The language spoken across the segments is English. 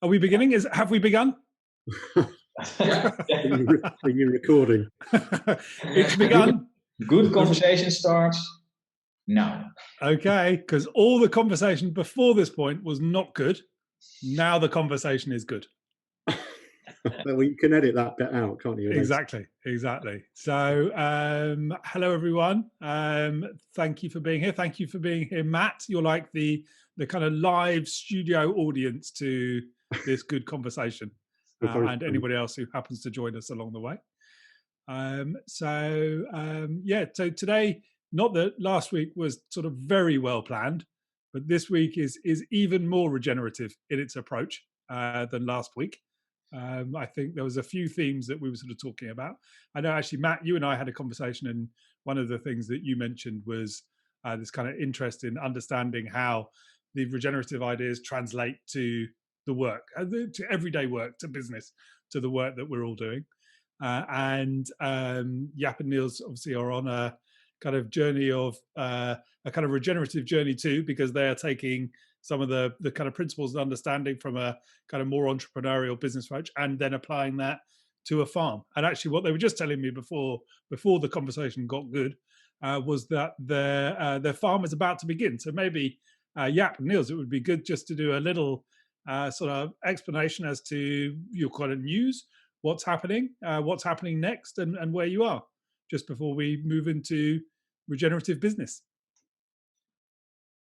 Are we beginning? Have we begun? Yeah. Are you recording? It's begun. Good conversation starts now. Okay, because all the conversation before this point was not good. Now the conversation is good. Well, you can edit that bit out, can't you? Exactly. So, hello everyone. Thank you for being here. Thank you for being here, Matt. You're like the kind of live studio audience to this good conversation, and anybody else who happens to join us along the way. So today, not that last week was sort of very well planned, but this week is even more regenerative in its approach than last week. I think there was a few themes that we were sort of talking about. I know actually, Matt, you and I had a conversation, and one of the things that you mentioned was this kind of interest in understanding how the regenerative ideas translate to the work, to everyday work, to business, to the work that we're all doing. And Jaap and Niels obviously are on a kind of journey of a kind of regenerative journey too, because they are taking some of the kind of principles and understanding from a kind of more entrepreneurial business approach and then applying that to a farm. And actually what they were just telling me before the conversation got good was that their farm is about to begin. So maybe Jaap and Niels, it would be good just to do a little sort of explanation as to your kind of news, what's happening next, and where you are, just before we move into regenerative business.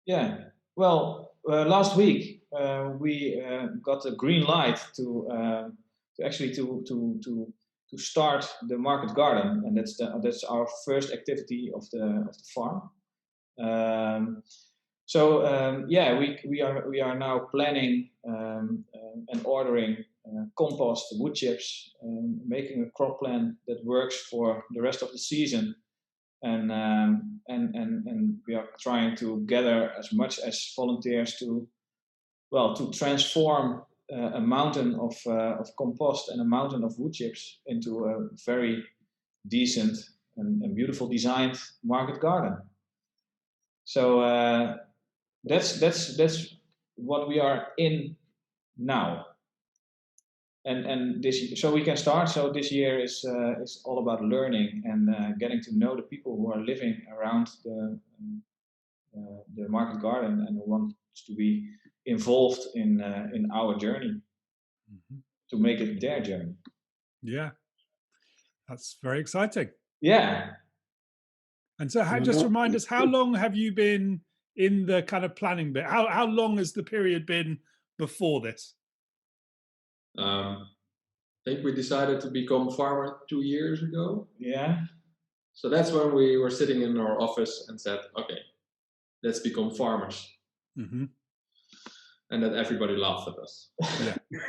Yeah, well, last week we got a green light to start the market garden, and that's our first activity of the farm. We are now planning and ordering compost, wood chips, making a crop plan that works for the rest of the season, and we are trying to gather as much as volunteers to transform a mountain of compost and a mountain of wood chips into a very decent and beautiful designed market garden. So that's what we are in now. And so we can start. So this year is all about learning and getting to know the people who are living around the market garden and who want to be involved in our journey, to make it their journey. Yeah, that's very exciting. Yeah. And so, just remind us, how long have you been in the kind of planning bit? How long has the period been before this? I think we decided to become farmer 2 years ago. Yeah. So that's when we were sitting in our office and said, okay, let's become farmers. Mm-hmm. And then everybody laughed at us.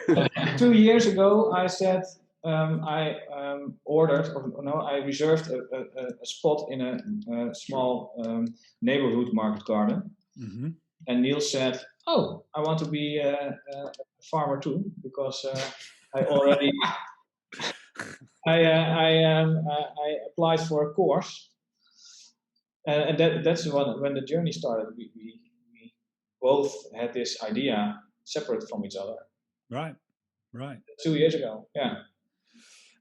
Yeah. 2 years ago, I said, I reserved a spot in a small neighborhood market garden. Mm-hmm. And Niels said, "Oh, I want to be a farmer too, because I already I applied for a course, and that's when the journey started. We both had this idea separate from each other. Right. 2 years ago, yeah."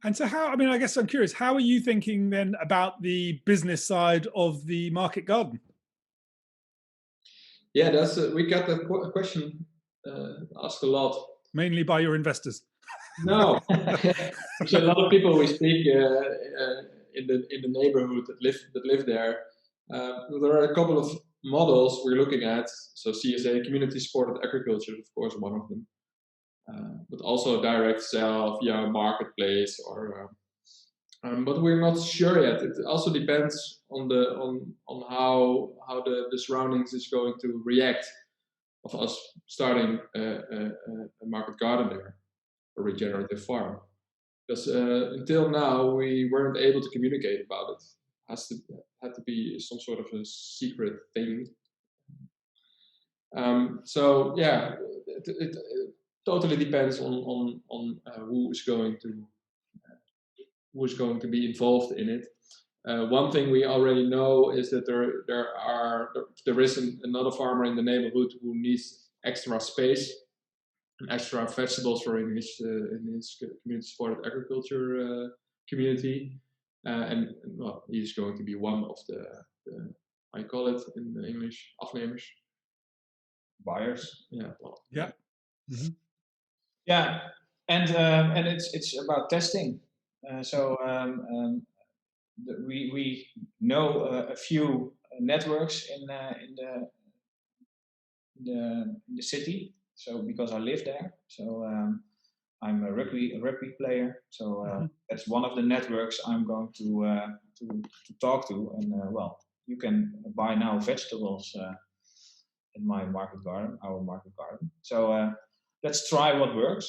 And so I guess I'm curious, how are you thinking then about the business side of the market garden? Yeah, we got that question asked a lot. Mainly by your investors. No, there's a lot of people we speak in the neighborhood that live there. There are a couple of models we're looking at. So CSA, community supported agriculture, is of course one of them. But also direct sell via marketplace, but we're not sure yet. It also depends on how the surroundings is going to react of us starting a market garden there, a regenerative farm. Because until now we weren't able to communicate about it. Had to be some sort of a secret thing. So yeah, it totally depends on who is going to be involved in it. One thing we already know is that there is another farmer in the neighborhood who needs extra space, extra vegetables for in his community-supported agriculture community, and well, he's going to be one of the I call it in English afnemers. Buyers. Yeah. Well, Yeah. Mm-hmm. Yeah, and it's about testing. We know a few networks in the city. So because I live there, so I'm a rugby player. So that's one of the networks I'm going to talk to. And well, you can buy now vegetables in my market garden, our market garden. So let's try what works.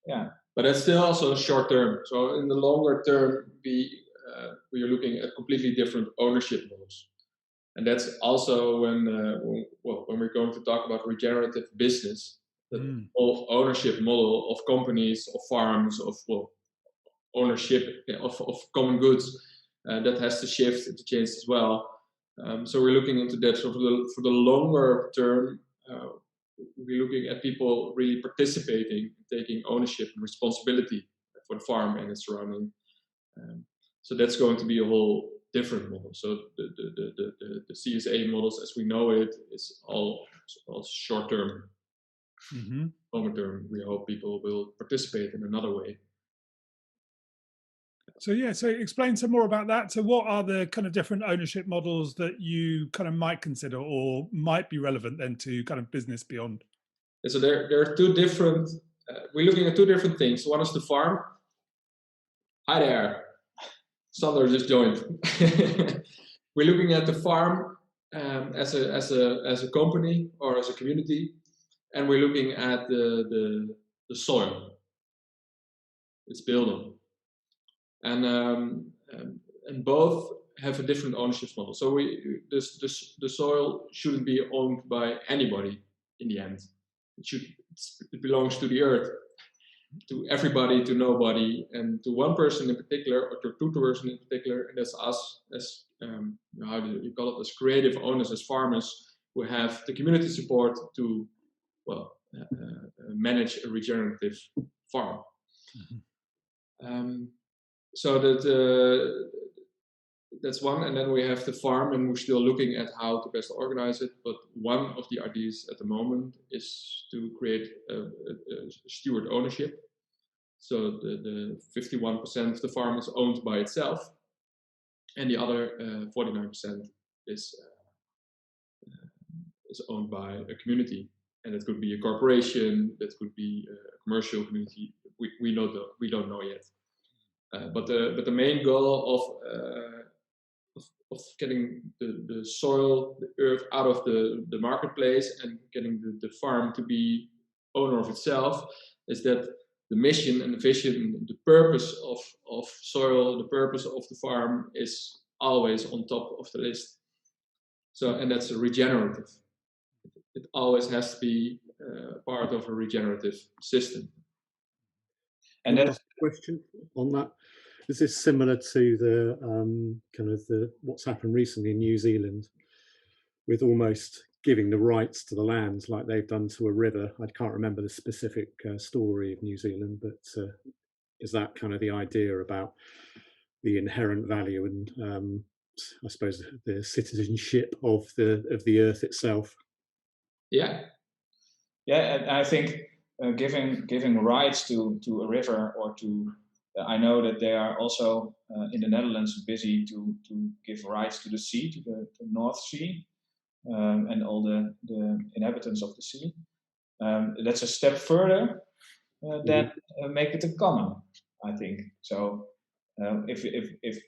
Yeah. But that's still also short term. So in the longer term, we are looking at completely different ownership models, and that's also when we're going to talk about regenerative business, the whole ownership model of companies, of farms, of ownership of common goods, that has to shift to change as well. So we're looking into that. So for the longer term, we're looking at people really participating, taking ownership and responsibility for the farm and its surrounding. So that's going to be a whole different model. So the CSA models as we know it is all short term. Mm-hmm. Longer term, we hope people will participate in another way. So yeah, so explain some more about that. So what are the kind of different ownership models that you kind of might consider or might be relevant then to kind of business beyond? And so there are two different, we're looking at two different things. One is the farm. Hi there, Sander just joined. We're looking at the farm as a company or as a community, and we're looking at the soil it's built on. And both have a different ownership model. So the soil shouldn't be owned by anybody in the end. It belongs to the earth, to everybody, to nobody, and to one person in particular, or to two persons in particular, and that's us as how do you call it, as creative owners, as farmers, who have the community support to manage a regenerative farm. Mm-hmm. So that's one, and then we have the farm, and we're still looking at how to best organize it. But one of the ideas at the moment is to create a steward ownership. So the 51% of the farm is owned by itself, and the other 49% is owned by a community, and it could be a corporation, that could be a commercial community. We don't know yet. But the main goal of getting the soil, the earth out of the marketplace and getting the farm to be owner of itself is that the mission and the vision, the purpose of soil, the purpose of the farm is always on top of the list. So, and that's a regenerative. It always has to be part of a regenerative system. And that's a question on that. Is this similar to the kind of what's happened recently in New Zealand, with almost giving the rights to the land like they've done to a river? I can't remember the specific story of New Zealand, but is that kind of the idea about the inherent value and I suppose the citizenship of the earth itself? Yeah, and I think giving rights to a river or to I know that they are also in the Netherlands busy to give rights to the sea, to the North Sea, and all the inhabitants of the sea. That's a step further than make it a common, I think. So if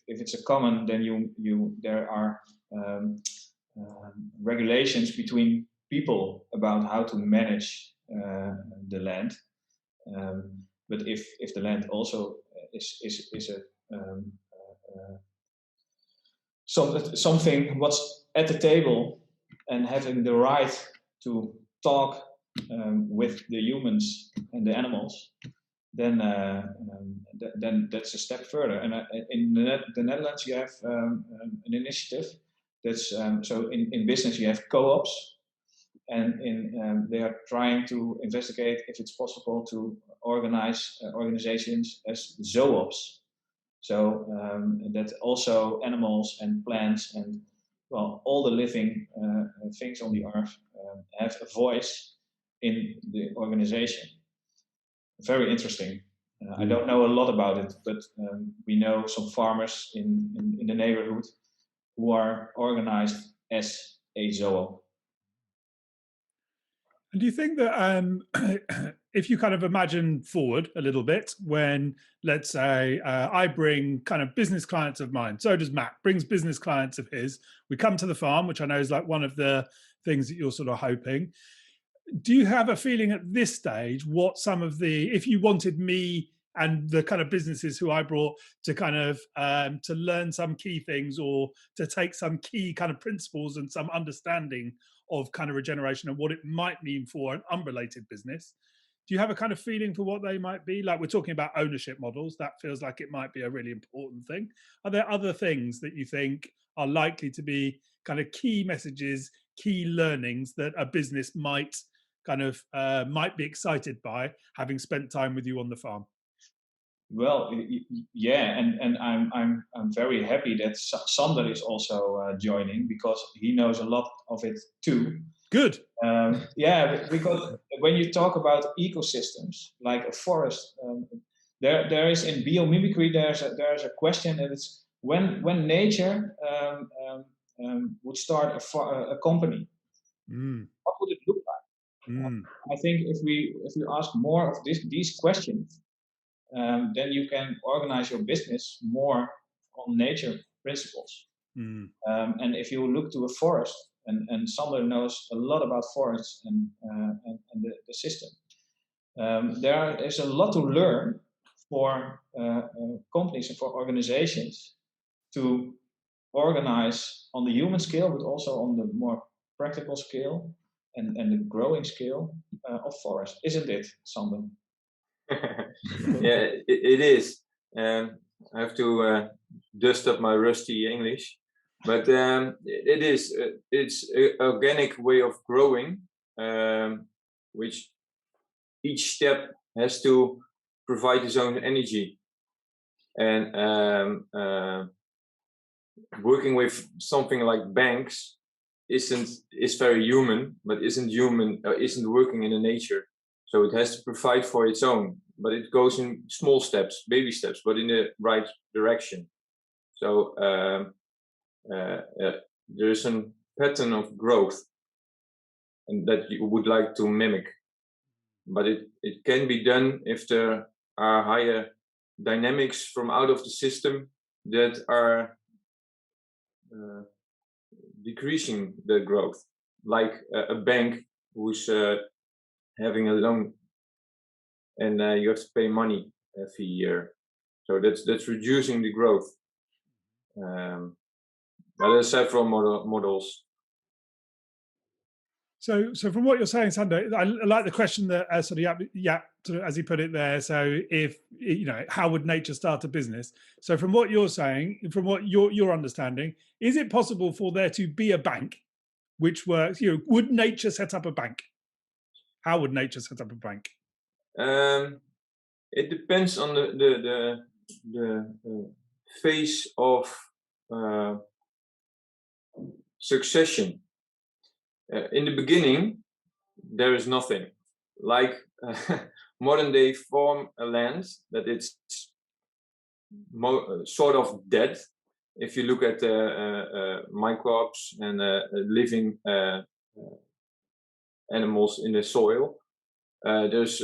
it's a common, then there are regulations between people about how to manage the land. But if the land also is something what's at the table and having the right to talk with the humans and the animals, then that's a step further. And in the Netherlands, you have an initiative that's so in business you have co-ops, and they are trying to investigate if it's possible to organize organizations as zoops. So that also animals and plants and well, all the living things on the earth have a voice in the organization. Very interesting. I don't know a lot about it, but we know some farmers in the neighborhood who are organized as a zoo. And do you think that if you kind of imagine forward a little bit, when let's say I bring kind of business clients of mine, so does Matt, brings business clients of his, we come to the farm, which I know is like one of the things that you're sort of hoping. Do you have a feeling at this stage what some of the, if you wanted me and the kind of businesses who I brought to kind of to learn some key things or to take some key kind of principles and some understanding of kind of regeneration and what it might mean for an unrelated business, do you have a kind of feeling for what they might be? Like we're talking about ownership models, that feels like it might be a really important thing. Are there other things that you think are likely to be kind of key messages, key learnings that a business might kind of might be excited by having spent time with you on the farm? Well, yeah, and I'm very happy that Sander is also joining because he knows a lot of it too. Good. Yeah, because when you talk about ecosystems like a forest, there is in biomimicry there's a question, and it's when nature would start a company, what would it look like? I think if you ask more of these questions, then you can organize your business more on nature principles. And if you look to a forest, and Sander knows a lot about forests and the system, there is a lot to learn for companies and for organizations to organize on the human scale, but also on the more practical scale and the growing scale of forest. Isn't it, Sander? Yeah, it is. I have to dust up my rusty English, but it is. It's an organic way of growing, which each step has to provide its own energy, and working with something like banks is very human, but isn't working in the nature. So it has to provide for its own, but it goes in small steps, baby steps, but in the right direction. So there is a pattern of growth and that you would like to mimic. But it can be done if there are higher dynamics from out of the system that are decreasing the growth, like a bank who's having a loan, and you have to pay money every year. So that's reducing the growth. But there are several models. So from what you're saying, Sander, I like the question that sort of as he put it there. So if how would nature start a business? So from what you're saying, from what your understanding, is it possible for there to be a bank which works? Would nature set up a bank? How would nature set up a bank? It depends on the phase of succession. In the beginning, there is nothing. Like modern day farm land, that it's sort of dead. If you look at microbes and living animals in the soil, there's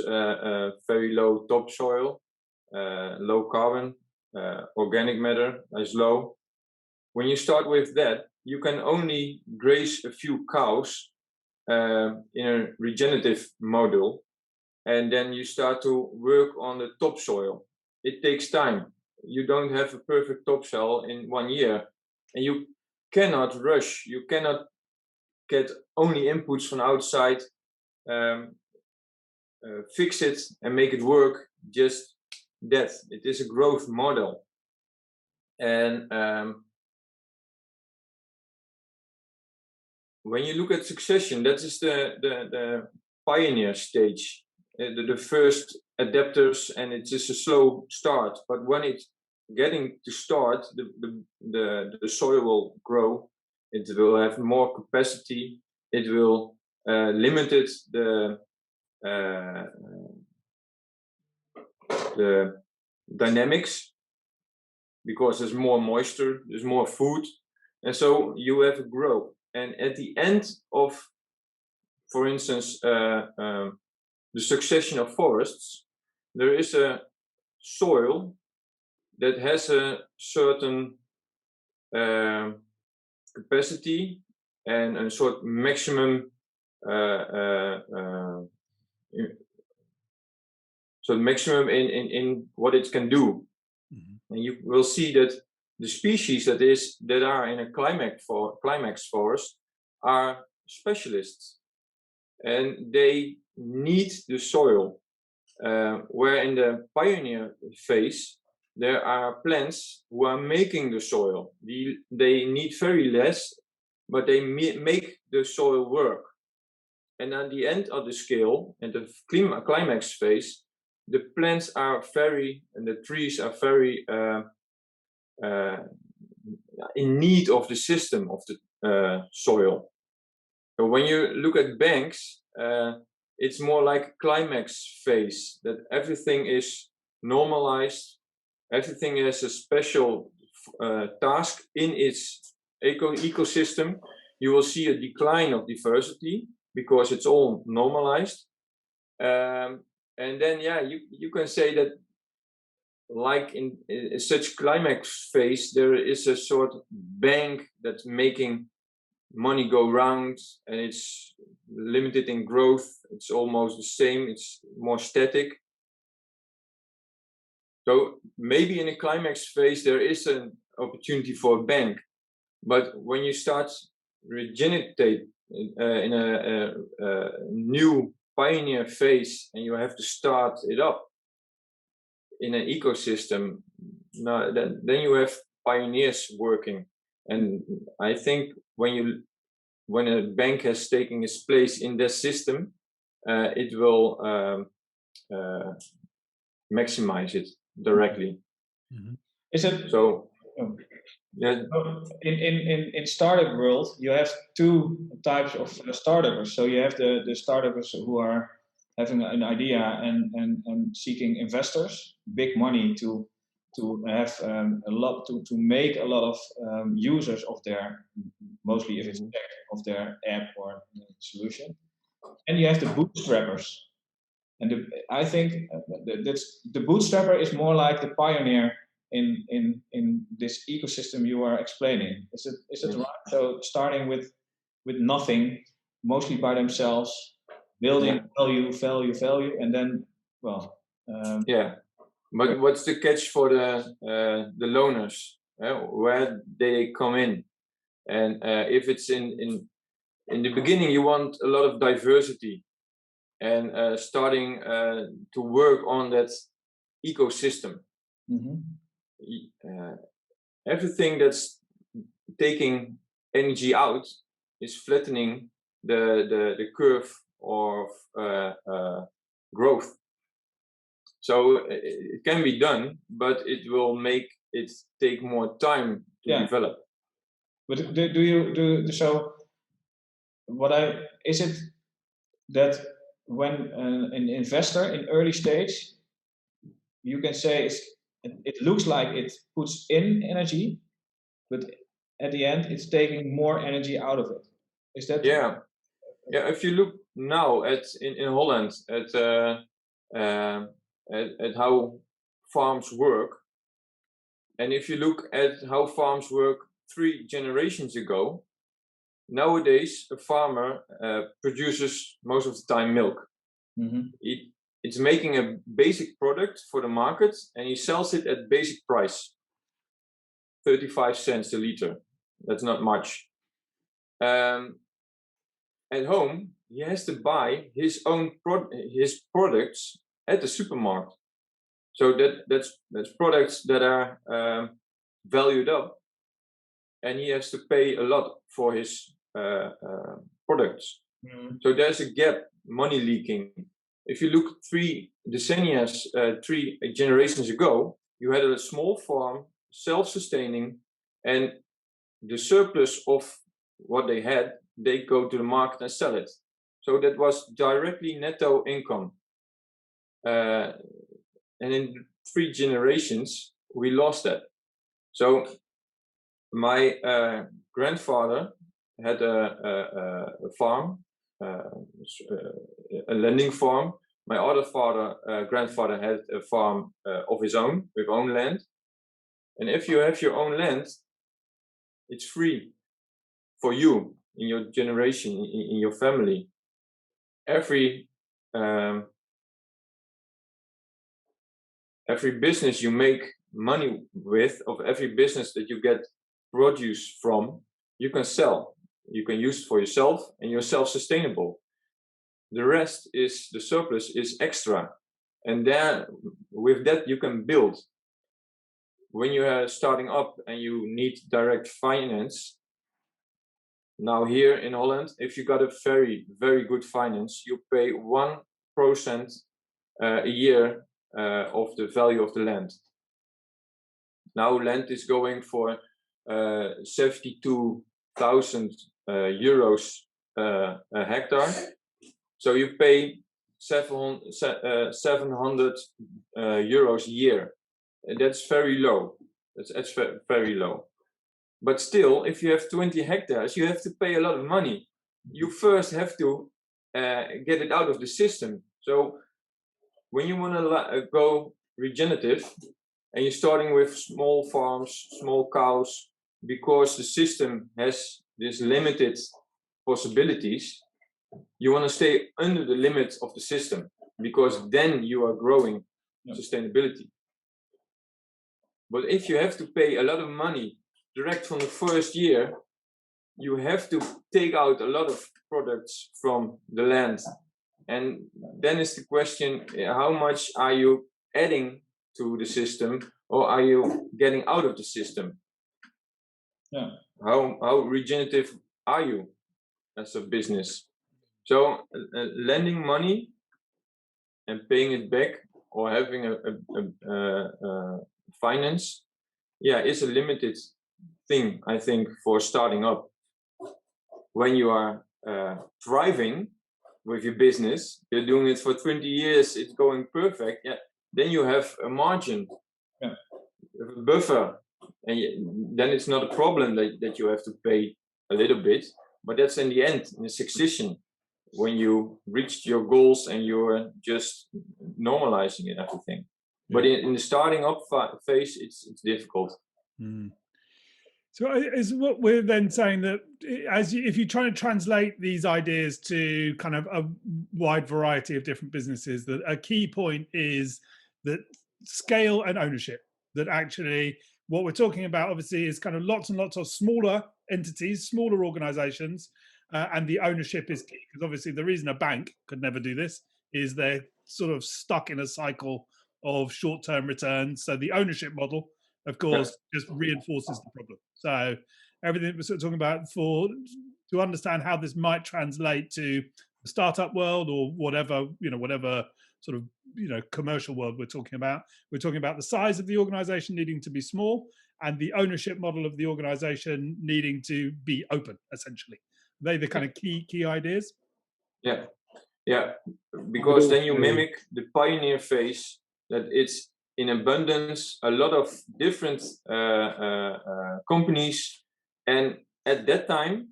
very low topsoil, low carbon, organic matter is low. When you start with that, you can only graze a few cows in a regenerative model, and then you start to work on the topsoil. It takes time. You don't have a perfect topsoil in 1 year, and you cannot rush. You cannot get only inputs from outside, fix it and make it work. Just that. It is a growth model, and when you look at succession, that is the pioneer stage, the first adapters, and it's just a slow start. But when it's getting to start, the soil will grow. It will have more capacity. It will limit the dynamics, because there's more moisture, there's more food, and so you have a growth. And at the end of, for instance, the succession of forests, there is a soil that has a certain capacity and a sort of maximum in what it can do. And you will see that the species that are in a climax forest are specialists, and they need the soil. Where in the pioneer phase, there are plants who are making the soil. They need very less, but they make the soil work. And at the end of the scale, in the climax phase, the plants are and the trees are very in need of the system of the soil. So when you look at banks, it's more like climax phase, that everything is normalized, everything has a special task in its ecosystem. You will see a decline of diversity because it's all normalized. And then, yeah, you can say that, like in such climax phase, there is a sort of bank that's making money go round, and it's limited in growth. It's almost the same. It's more static. So maybe in a climax phase there is an opportunity for a bank, but when you start regenerate in a new pioneer phase, and you have to start it up in an ecosystem, then you have pioneers working. And I think when a bank has taken its place in that system, it will maximize it directly. Is it so? Yeah. In startup world, you have two types of startups. So you have the startups who are having an idea and seeking investors, big money to have a lot to make a lot of users of their, mostly if it's tech, of their app or solution. And you have the bootstrappers. And I think the bootstrapper is more like the pioneer in this ecosystem you are explaining. Is it right? So starting with nothing, mostly by themselves, building value, and then yeah. But what's the catch for the loaners? Where they come in? And if it's in the beginning, you want a lot of diversity, and starting to work on that ecosystem. Everything that's taking energy out is flattening the curve of growth. So it can be done, but it will make it take more time to develop. But do you so? Is it that when an investor in early stage, you can say it looks like it puts in energy, but at the end it's taking more energy out of it. Is that? Yeah. If you look now in Holland at how farms work, and if you look at how farms work 3 generations ago, nowadays a farmer produces most of the time milk. It's making a basic product for the market, and he sells it at basic price, 35 cents a liter. That's not much. At home, he has to buy his own his products at the supermarket. So that's products that are valued up, and he has to pay a lot for his products. So there's a gap, money leaking. If you look 3 generations ago, you had a small farm, self-sustaining, and the surplus of what they had, they go to the market and sell it. So that was directly netto income. And in 3 generations, we lost that. So my grandfather had a farm, a lending farm. My other grandfather had a farm of his own, with own land. And if you have your own land, it's free for you in your generation, in your family. Every business you make money with, of every business that you get produce from, you can sell. You can use it for yourself, and you're self-sustainable. The rest is, the surplus is extra. And then with that you can build. When you are starting up and you need direct finance, now here in Holland, if you got a very, very good finance, you pay 1% a year of the value of the land. Now land is going for 72,000 euros a hectare. So you pay 700 euros a year. And that's very low. That's very low. But still, if you have 20 hectares, you have to pay a lot of money. You first have to get it out of the system. So when you want to go regenerative, and you're starting with small farms, small cows, because the system has this limited possibilities, you want to stay under the limits of the system, because then you are growing sustainability. But if you have to pay a lot of money direct from the first year, you have to take out a lot of products from the land. And then is the question, how much are you adding to the system, or are you getting out of the system? Yeah. How regenerative are you as a business? So lending money and paying it back, or having a finance, is a limited thing, I think, for starting up. When you are thriving with your business, you're doing it for 20 years, it's going perfect, then you have a margin, a buffer, and then it's not a problem that you have to pay a little bit, but that's in the end, in the succession, when you reached your goals and you're just normalizing it, everything. But in the starting up phase, it's difficult. So is what we're then saying that if you're trying to translate these ideas to kind of a wide variety of different businesses, that a key point is that scale and ownership, that actually what we're talking about obviously is kind of lots and lots of smaller entities, smaller organizations, and the ownership is key, because obviously the reason a bank could never do this is they're sort of stuck in a cycle of short-term returns. So the ownership model, of course, just reinforces the problem. So everything we're sort of talking about, to understand how this might translate to the startup world, or whatever sort of commercial world we're talking about the size of the organization needing to be small, and the ownership model of the organization needing to be open, essentially. They're the kind of key ideas. Because then you mimic the pioneer phase, that it's in abundance, a lot of different companies, and at that time,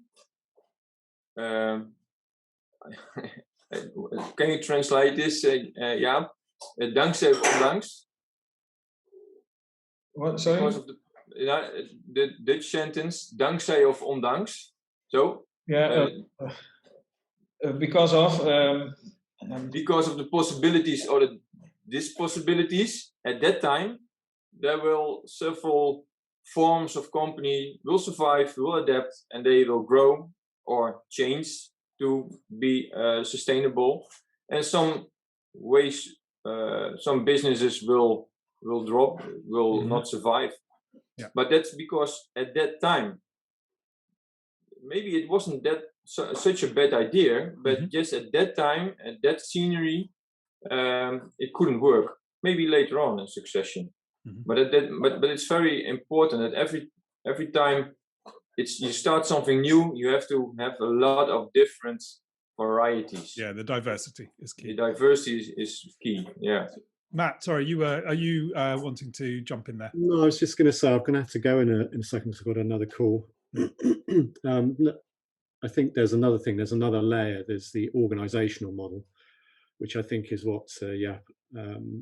can you translate this, Jaap? Dankzij of ondanks? What, sorry? Because of the Dutch sentence, dankzij of ondanks. So because of the possibilities, or the dispossibilities at that time, there will several forms of company will survive, will adapt, and they will grow or change to be sustainable. And some ways, some businesses will drop, will not survive. But that's because at that time maybe it wasn't such a bad idea, but just at that time, at that scenery, it couldn't work. Maybe later on in succession, but it's very important that every time you start something new, you have to have a lot of different varieties. Yeah, the diversity is key. The diversity is key. Yeah. Matt, sorry, are you wanting to jump in there? No, I was just going to say I'm going to have to go in a second because I've got another call. I think there's another thing. There's another layer. There's the organizational model, which I think is what Jaap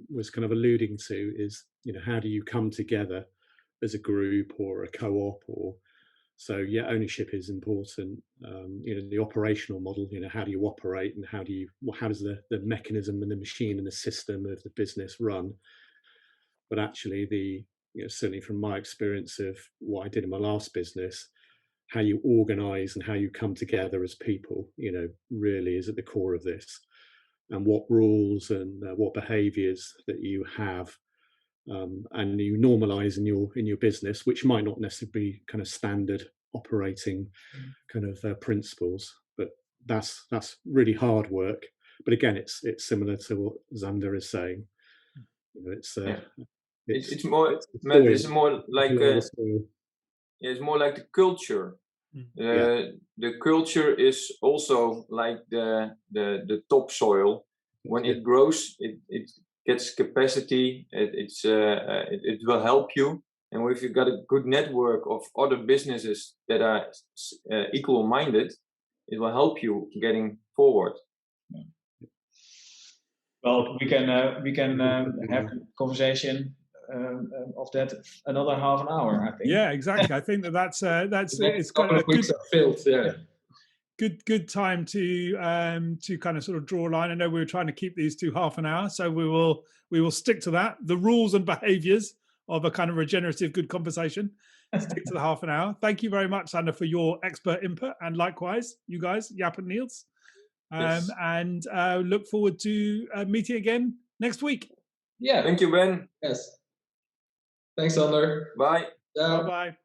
was kind of alluding to. Is, you know, how do you come together as a group or a co-op? Or so yeah, ownership is important. You know, the operational model. You know, how do you operate and how does the mechanism and the machine and the system of the business run? But actually, you know, certainly from my experience of what I did in my last business, how you organize and how you come together as people, you know, really is at the core of this. And what rules and what behaviors that you have and you normalize in your business, which might not necessarily be kind of standard operating kind of principles, but that's really hard work. But again, it's similar to what Xander is saying. You know, it's more like it's more like the culture. The culture is also like the topsoil. When it grows, it gets capacity. It will help you. And if you've got a good network of other businesses that are equal-minded, it will help you getting forward. Well, we can have a conversation of that another half an hour, I think. Yeah, exactly. I think that's it's quite a good time to kind of sort of draw a line. I know we were trying to keep these to half an hour, so we will stick to that. The rules and behaviors of a kind of regenerative good conversation. Stick to the half an hour. Thank you very much, Sander, for your expert input, and likewise, you guys, Jaap and Niels. Yes. And look forward to meeting again next week. Yeah. Thank you, Ben. Yes. Thanks, Sander. Bye. Bye-bye.